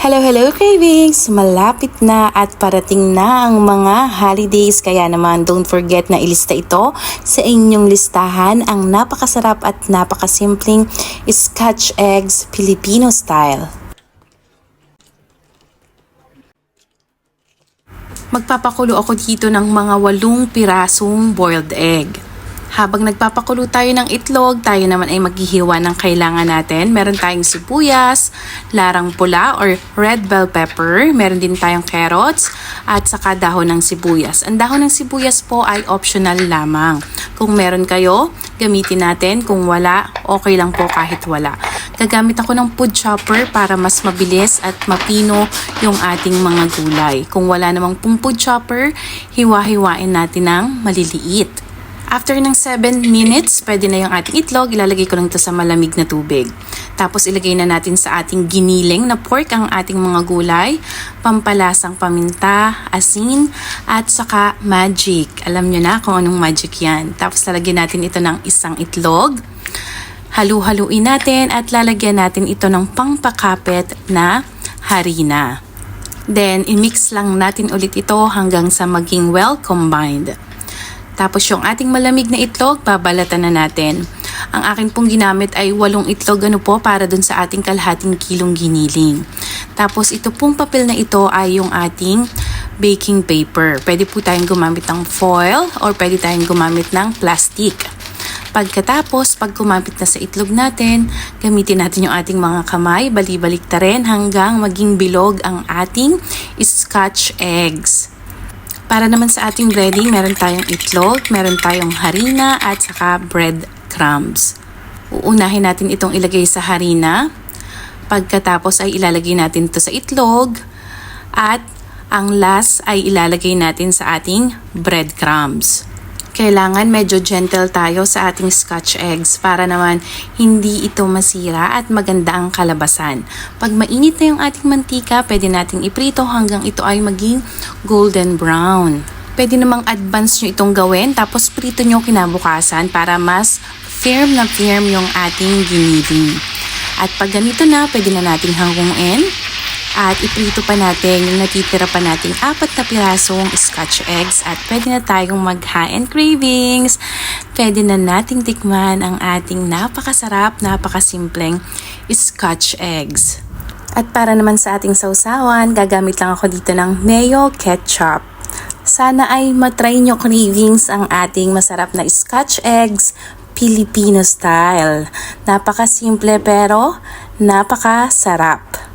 Hello cravings! Malapit na at parating na ang mga holidays kaya naman don't forget na ilista ito sa inyong listahan ang napakasarap at napakasimpleng Scotch Eggs Filipino style. Magpapakulo ako dito ng mga 8 pirasong boiled egg. Habang nagpapakulo tayo ng itlog, tayo naman ay maghihiwa ng kailangan natin. Meron tayong sibuyas, larang pula or red bell pepper. Meron din tayong carrots at saka dahon ng sibuyas. Ang dahon ng sibuyas po ay optional lamang. Kung meron kayo, gamitin natin. Kung wala, okay lang po kahit wala. Gagamit ako ng food chopper para mas mabilis at mapino yung ating mga gulay. Kung wala namang food chopper, hiwa-hiwain natin ng maliliit. After ng 7 minutes, pwede na yung ating itlog. Ilalagay ko lang ito sa malamig na tubig. Tapos ilagay na natin sa ating giniling na pork ang ating mga gulay, pampalasang paminta, asin, at saka magic. Alam nyo na kung anong magic yan. Tapos lalagyan natin ito ng isang itlog. Halu-haluin natin at lalagyan natin ito ng pangpakapit na harina. Then, i-mix lang natin ulit ito hanggang sa maging well combined. Tapos yung ating malamig na itlog, babalatan na natin. Ang akin pong ginamit ay 8 itlog para dun sa ating kalahating kilong giniling. Tapos ito pong papel na ito ay yung ating baking paper. Pwede po tayong gumamit ng foil or pwede tayong gumamit ng plastic. Pagkatapos, pag kumapit na sa itlog natin, gamitin natin yung ating mga kamay, bali-balik ta rin hanggang maging bilog ang ating Scotch eggs. Para naman sa ating breading, meron tayong itlog, meron tayong harina at saka bread crumbs. Uunahin natin itong ilagay sa harina. Pagkatapos ay ilalagay natin ito sa itlog. At ang last ay ilalagay natin sa ating bread crumbs. Kailangan medyo gentle tayo sa ating Scotch eggs para naman hindi ito masira at maganda ang kalabasan. Pag mainit na yung ating mantika, pwede nating iprito hanggang ito ay maging golden brown. Pwede namang advance nyo itong gawin tapos prito nyo kinabukasan para mas firm yung ating giniling. At pag ganito na, pwede na nating hanguin. At iprito pa natin yung natitira pa nating 4 na pirasong Scotch eggs at pwede na tayong mag-high-end cravings. Pwede na nating tikman ang ating napakasarap, napakasimpleng Scotch eggs. At para naman sa ating sausawan, gagamit lang ako dito ng mayo ketchup. Sana ay matry nyo cravings ang ating masarap na Scotch eggs Filipino style. Napakasimple pero napakasarap.